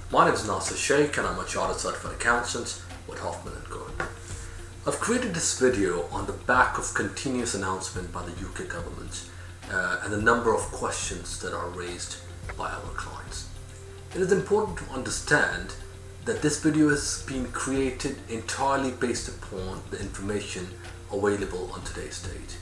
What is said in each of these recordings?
My name is Nasser Sheikh and I'm a Chartered Certified Accountant with Hoffman & Co. I've created this video on the back of continuous announcement by the UK government and the number of questions that are raised by our clients. It is important to understand that this video has been created entirely based upon the information available on today's date.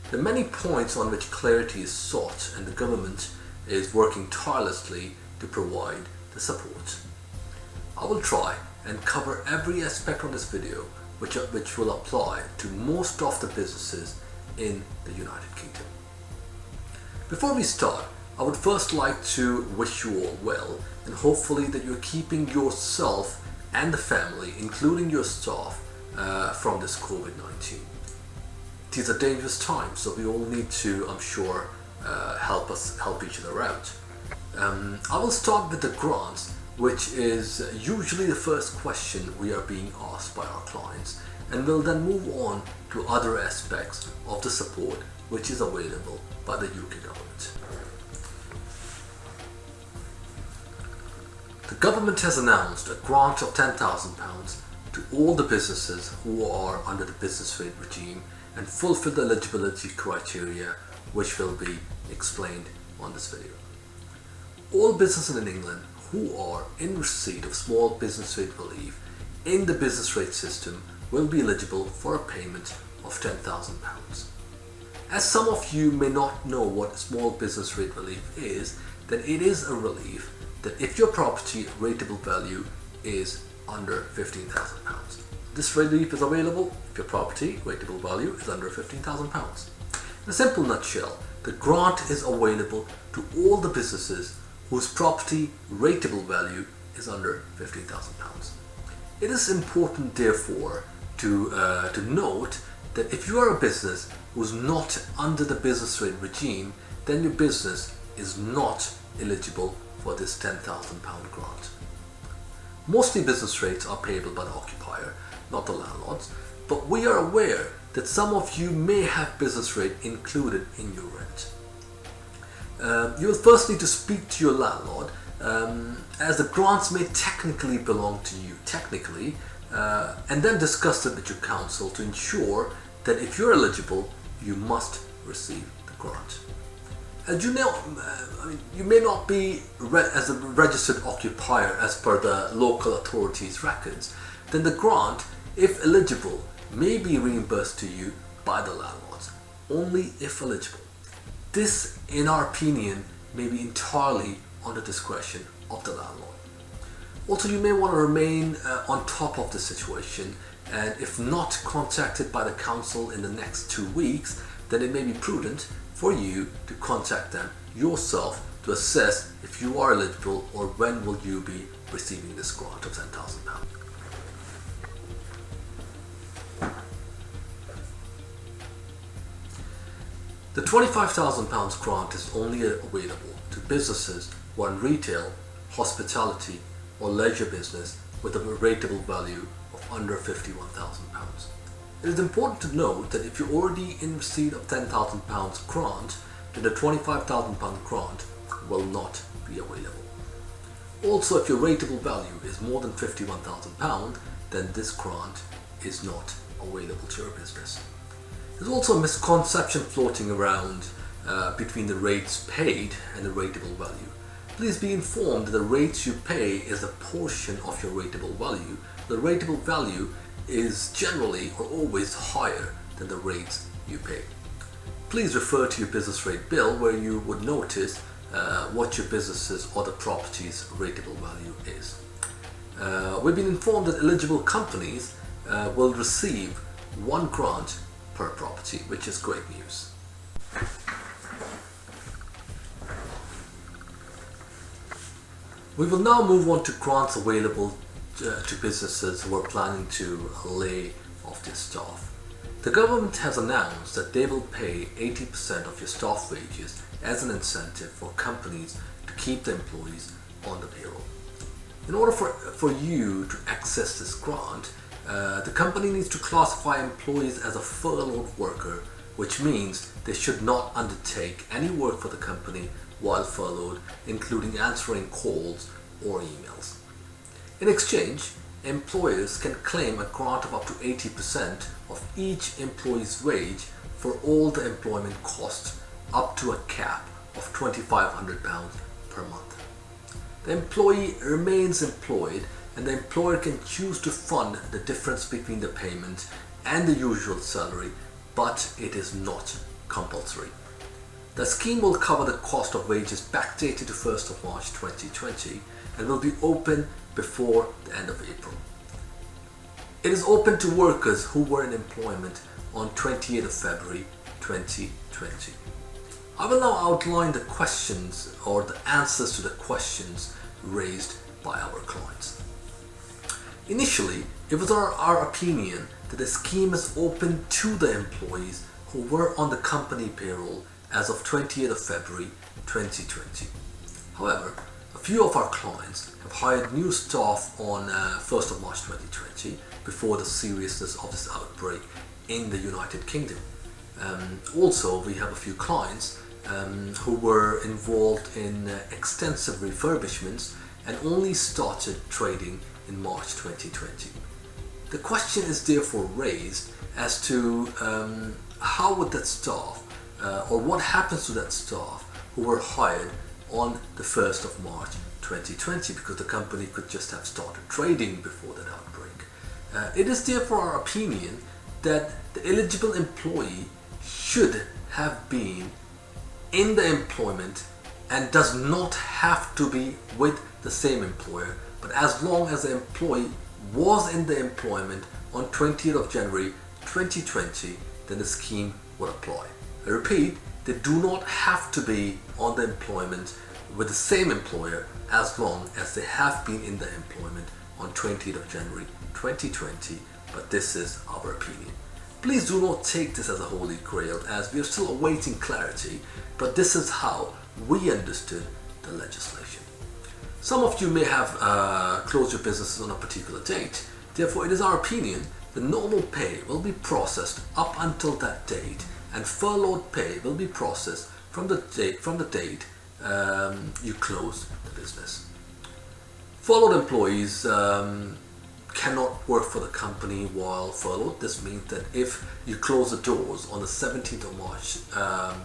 There are many points on which clarity is sought and the government is working tirelessly to provide the support. I will try and cover every aspect on this video which will apply to most of the businesses in the United Kingdom. Before we start, I would first like to wish you all well and hopefully that you're keeping yourself and the family, including your staff, from this COVID-19. These are dangerous times, so we all need to, I'm sure, help each other out. I will start with the grants, which is usually the first question we are being asked by our clients, and will then move on to other aspects of the support which is available by the UK government. The government has announced a grant of £10,000 to all the businesses who are under the business rate regime and fulfill the eligibility criteria, which will be explained on this video. All businesses in England who are in receipt of small business rate relief in the business rate system will be eligible for a payment of £10,000. As some of you may not know what small business rate relief is, then it is a relief that if your property rateable value is under £15,000. This relief is available if your property rateable value is under £15,000. In a simple nutshell, the grant is available to all the businesses whose property rateable value is under £15,000. It is important, therefore, to note that if you are a business who's not under the business rate regime, then your business is not eligible for this £10,000 grant. Mostly business rates are payable by the occupier, not the landlords, but we are aware that some of you may have business rate included in your rent. You will first need to speak to your landlord, as the grants may technically belong to you, and then discuss it with your council to ensure that if you're eligible, you must receive the grant. As you know, you may not be as a registered occupier as per the local authorities' records, then the grant, if eligible, may be reimbursed to you by the landlords, only if eligible. This, in our opinion, may be entirely on the discretion of the landlord. Also, you may want to remain on top of the situation, and if not contacted by the council in the next 2 weeks, then it may be prudent for you to contact them yourself to assess if you are eligible or when will you be receiving this grant of £10,000. The £25,000 grant is only available to businesses who are in retail, hospitality or leisure business with a rateable value of under £51,000. It is important to note that if you're already in receipt of £10,000 grant, then the £25,000 grant will not be available. Also, if your rateable value is more than £51,000, then this grant is not available to your business. There's also a misconception floating around between the rates paid and the rateable value. Please be informed that the rates you pay is a portion of your rateable value. The rateable value is generally or always higher than the rates you pay. Please refer to your business rate bill where you would notice what your business's or the property's rateable value is. We've been informed that eligible companies will receive one grant per property, which is great news. We will now move on to grants available to businesses who are planning to lay off their staff. The government has announced that they will pay 80% of your staff wages as an incentive for companies to keep the employees on the payroll. In order for you to access this grant, the company needs to classify employees as a furloughed worker, which means they should not undertake any work for the company while furloughed, including answering calls or emails. In exchange, employers can claim a grant of up to 80% of each employee's wage for all the employment costs up to a cap of £2,500 per month. The employee remains employed and the employer can choose to fund the difference between the payment and the usual salary, but it is not compulsory. The scheme will cover the cost of wages backdated to 1st of March 2020 and will be open before the end of April. It is open to workers who were in employment on 28th of February 2020. I will now outline the questions or the answers to the questions raised by our clients. Initially, it was our opinion that the scheme is open to the employees who were on the company payroll as of 28th of February 2020. However, a few of our clients have hired new staff on 1st of March 2020 before the seriousness of this outbreak in the United Kingdom. Also, we have a few clients who were involved in extensive refurbishments and only started trading in March 2020. The question is therefore raised as to how would that staff or what happens to that staff who were hired on the 1st of March 2020, because the company could just have started trading before that outbreak. It is therefore our opinion that the eligible employee should have been in the employment and does not have to be with the same employer, but as long as the employee was in the employment on 20th of January 2020, then the scheme will apply. I repeat, they do not have to be on the employment with the same employer as long as they have been in the employment on 20th of January 2020, but this is our opinion. Please do not take this as a holy grail, as we are still awaiting clarity, but this is how we understood the legislation. Some of you may have closed your businesses on a particular date. Therefore, it is our opinion the normal pay will be processed up until that date, and furloughed pay will be processed from the date you close the business. Furloughed employees cannot work for the company while furloughed. This means that if you close the doors on the 17th of March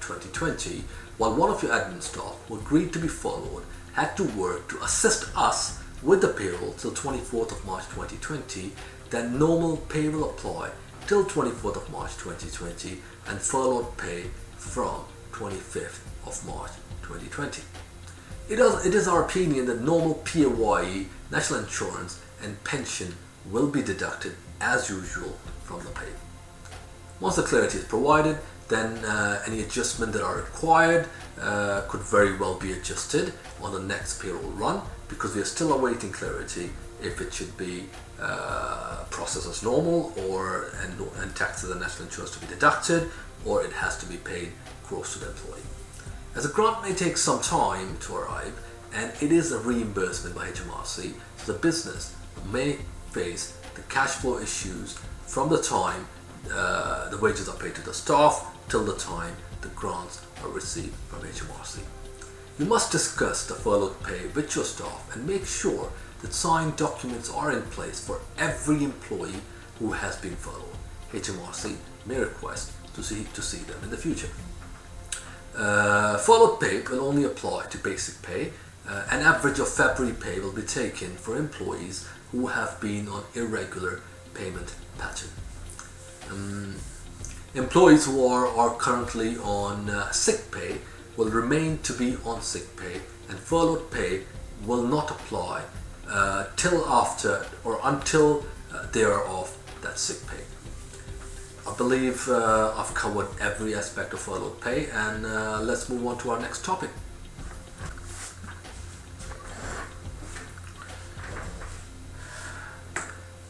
2020, while one of your admin staff who agreed to be furloughed had to work to assist us with the payroll till 24th of March 2020, then normal pay will apply till 24th of March 2020 and furloughed pay from 25th of March 2020. It is our opinion that normal PAYE, national insurance and pension will be deducted as usual from the pay. Once the clarity is provided, then any adjustment that are required could very well be adjusted on the next payroll run, because we are still awaiting clarity if it should be processed as normal and taxes and national insurance to be deducted, or it has to be paid gross to the employee. As a grant may take some time to arrive and it is a reimbursement by HMRC, so the business may face the cash flow issues from the time the wages are paid to the staff till the time the grants are received from HMRC. You must discuss the furloughed pay with your staff and make sure that signed documents are in place for every employee who has been furloughed. HMRC may request to see them in the future. Furloughed pay will only apply to basic pay. An average of February pay will be taken for employees who have been on irregular payment pattern. Employees who are currently on sick pay will remain to be on sick pay, and furloughed pay will not apply till after or until they are off that sick pay. I believe I've covered every aspect of furloughed pay, and let's move on to our next topic.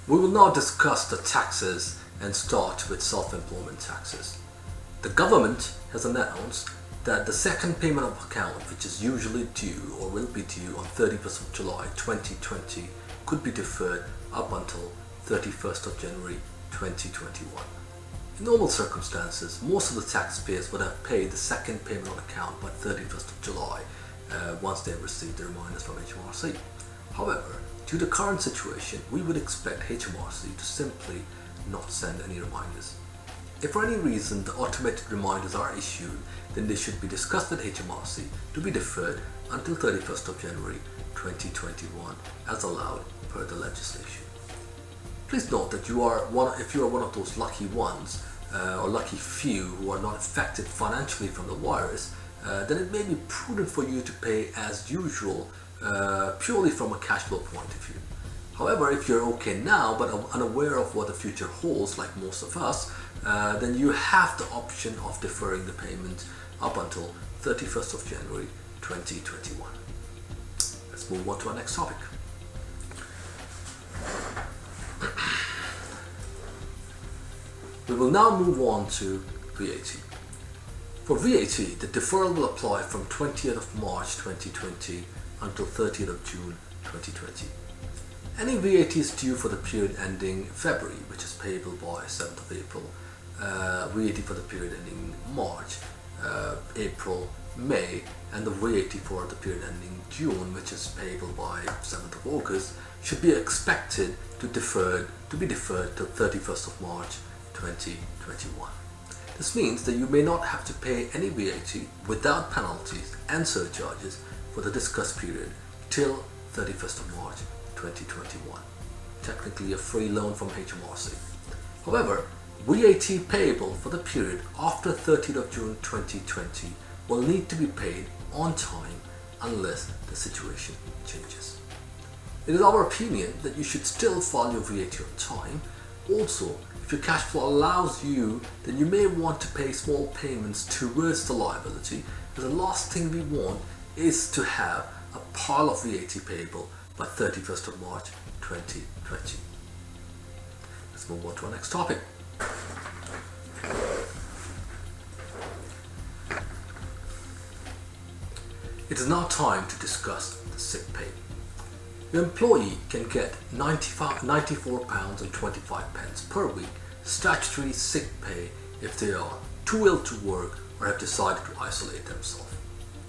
We will now discuss the taxes and start with self-employment taxes. The government has announced that the second payment of account, which is usually due or will be due on 31st of July 2020, could be deferred up until 31st of January 2021. In normal circumstances, most of the taxpayers would have paid the second payment on account by 31st of July once they have received the reminders from HMRC. However, due to the current situation, we would expect HMRC to simply not send any reminders. If for any reason the automated reminders are issued, then they should be discussed with HMRC to be deferred until 31st of January 2021 as allowed per the legislation. Please note that if you are one of those lucky ones or lucky few who are not affected financially from the virus, then it may be prudent for you to pay as usual purely from a cash flow point of view. However, if you're okay now but unaware of what the future holds, like most of us, then you have the option of deferring the payment up until 31st of January 2021. Let's move on to our next topic. We will now move on to VAT. For VAT, the deferral will apply from 20th of March 2020 until 30th of June 2020. Any VAT is due for the period ending February, which is payable by 7th of April. VAT for the period ending March, April, May, and the VAT for the period ending June, which is payable by 7th of August, should be expected to be deferred to 31st of March 2021. This means that you may not have to pay any VAT without penalties and surcharges for the discussed period till 31st of March 2021. Technically a free loan from HMRC. However, VAT payable for the period after 30th of June 2020 will need to be paid on time unless the situation changes. It is our opinion that you should still file your VAT on time. Also, if your cash flow allows you, then you may want to pay small payments towards the liability, because the last thing we want is to have a pile of VAT payable by 31st of March 2020. Let's move on to our next topic. It is now time to discuss the sick pay. Your employee can get £94.25 per week statutory sick pay if they are too ill to work or have decided to isolate themselves.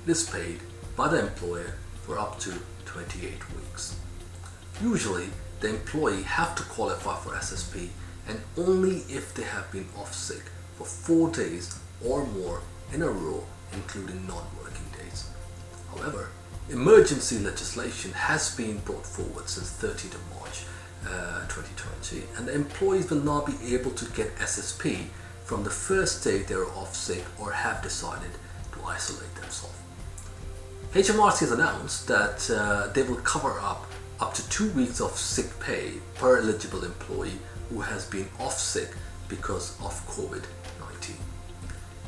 It is paid by the employer for up to 28 weeks. Usually, the employee have to qualify for SSP, and only if they have been off sick for 4 days or more in a row, including non-working days. However, emergency legislation has been brought forward since 30th of March 2020, and the employees will now be able to get SSP from the first day they are off sick or have decided to isolate themselves. HMRC has announced that they will cover up to 2 weeks of sick pay per eligible employee who has been off sick because of COVID-19.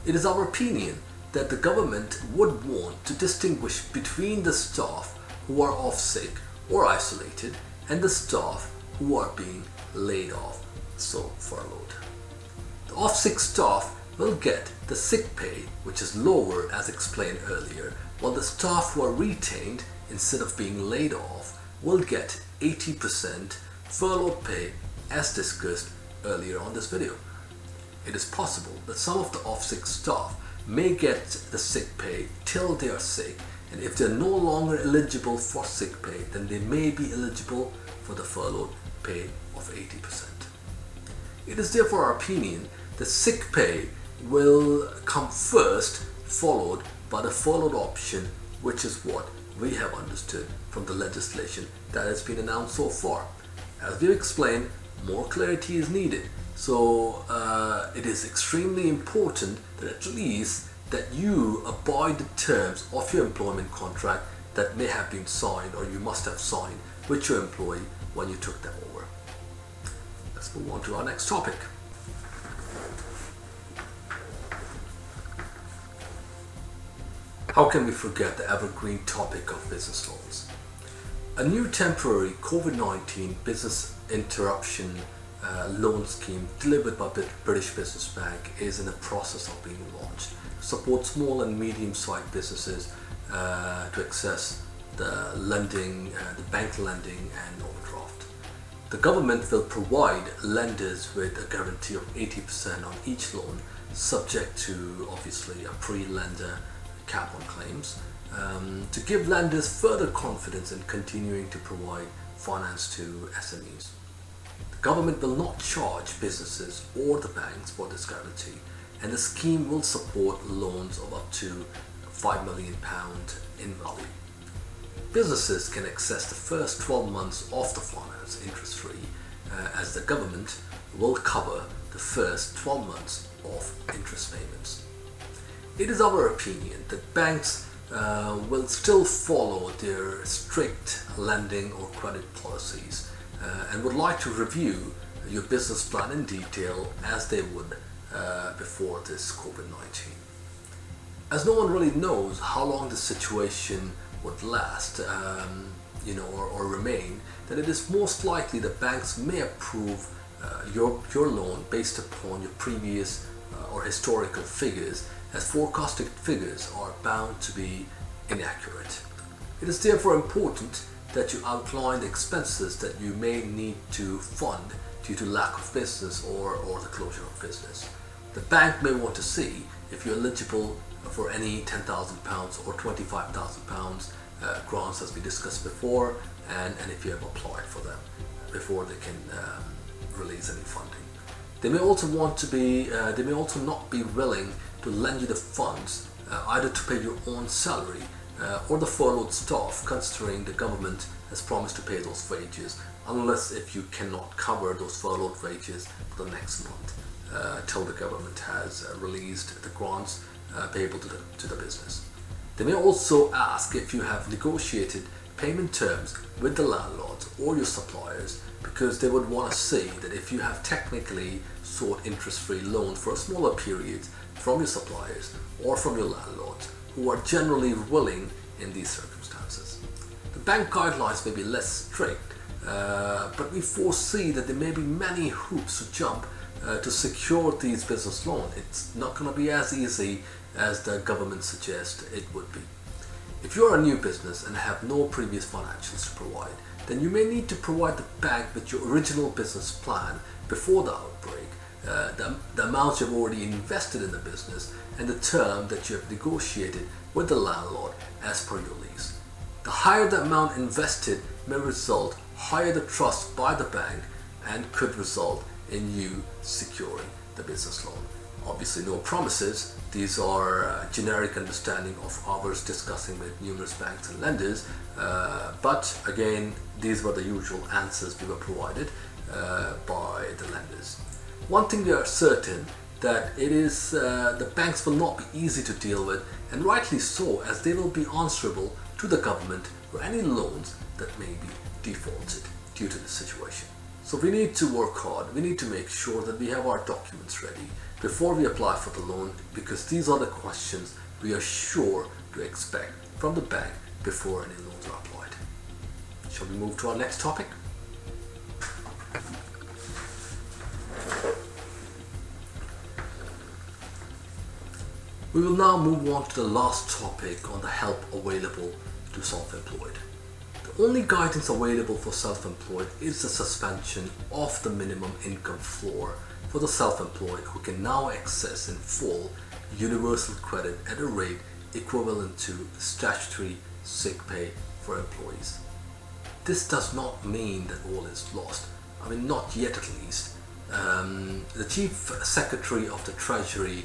It is our opinion that the government would want to distinguish between the staff who are off sick or isolated and the staff who are being laid off, so furloughed. The off sick staff will get the sick pay, which is lower as explained earlier, while the staff who are retained instead of being laid off will get 80% furlough pay as discussed earlier on this video. It is possible that some of the off sick staff may get the sick pay till they are sick, and if they are no longer eligible for sick pay, then they may be eligible for the furlough pay of 80%. It is therefore our opinion that sick pay will come first, followed by the furloughed option, which is what we have understood from the legislation that has been announced so far. As we explained, more clarity is needed. So it is extremely important that at least that you abide the terms of your employment contract that may have been signed or you must have signed with your employee when you took them over. Let's move on to our next topic. How can we forget the evergreen topic of business loans? A new temporary COVID-19 business interruption loan scheme delivered by British Business Bank is in the process of being launched to support small and medium-sized businesses to access the lending, the bank lending and overdraft. The government will provide lenders with a guarantee of 80% on each loan, subject to obviously a pre-lender cap on claims to give lenders further confidence in continuing to provide finance to SMEs. The government will not charge businesses or the banks for this guarantee, and the scheme will support loans of up to £5 million in value. Businesses can access the first 12 months of the finance interest-free, as the government will cover the first 12 months of interest payments. It is our opinion that banks will still follow their strict lending or credit policies and would like to review your business plan in detail as they would before this COVID-19. As no one really knows how long the situation would last, or remain, that it is most likely that banks may approve your loan based upon your previous or historical figures, as forecasted figures are bound to be inaccurate. It is therefore important that you outline the expenses that you may need to fund due to lack of business or the closure of business. The bank may want to see if you're eligible for any £10,000 or £25,000 grants, as we discussed before, and if you have applied for them before they can release any funding. They may also not be willing to lend you the funds either to pay your own salary or the furloughed staff, considering the government has promised to pay those wages, unless if you cannot cover those furloughed wages for the next month till the government has released the grants payable to the business. They may also ask if you have negotiated payment terms with the landlords or your suppliers, because they would want to see that if you have technically sought interest-free loans for a smaller period from your suppliers or from your landlords, who are generally willing in these circumstances. The bank guidelines may be less strict, but we foresee that there may be many hoops to jump to secure these business loans. It's not going to be as easy as the government suggests it would be. If you are a new business and have no previous financials to provide, then you may need to provide the bank with your original business plan before the outbreak, the amount you've already invested in the business, and the term that you have negotiated with the landlord as per your lease. The higher the amount invested may result higher the trust by the bank and could result in you securing the business loan. Obviously no promises. These are generic understanding of ours discussing with numerous banks and lenders, but again, these were the usual answers we were provided by the lenders. One thing we are certain that it is the banks will not be easy to deal with, and rightly so, as they will be answerable to the government for any loans that may be defaulted due to the situation. So we need to work hard. We need to make sure that we have our documents ready before we apply for the loan, because these are the questions we are sure to expect from the bank before any loans are applied. Shall we move to our next topic? We will now move on to the last topic on the help available to self-employed. The only guidance available for self-employed is the suspension of the minimum income floor for the self-employed, who can now access in full universal credit at a rate equivalent to statutory sick pay for employees. This does not mean that all is lost. I mean, not yet at least. The Chief Secretary of the Treasury,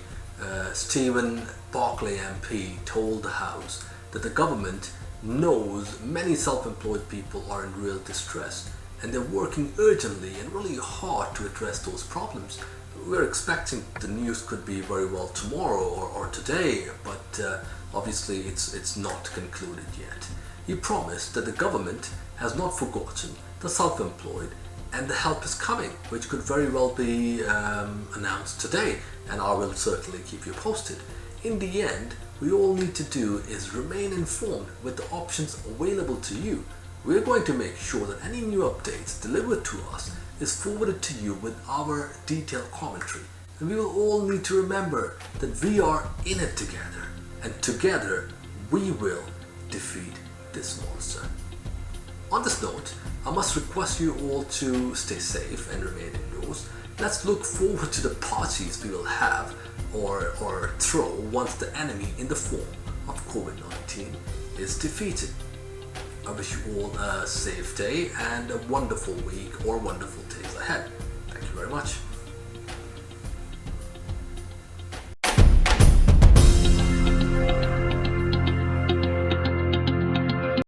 Stephen Barclay MP, told the House that the government knows many self-employed people are in real distress, and they're working urgently and really hard to address those problems. We're expecting the news could be very well tomorrow or today, but obviously it's not concluded yet. He promised that the government has not forgotten the self-employed and the help is coming, which could very well be announced today, and I will certainly keep you posted. In the end, we all need to do is remain informed with the options available to you. We're going to make sure that any new updates delivered to us is forwarded to you with our detailed commentary. And we will all need to remember that we are in it together, and together we will defeat this monster. On this note, I must request you all to stay safe and remain indoors. Let's look forward to the parties we will have or throw once the enemy in the form of COVID-19 is defeated. I wish you all a safe day and a wonderful week or wonderful days ahead. Thank you very much.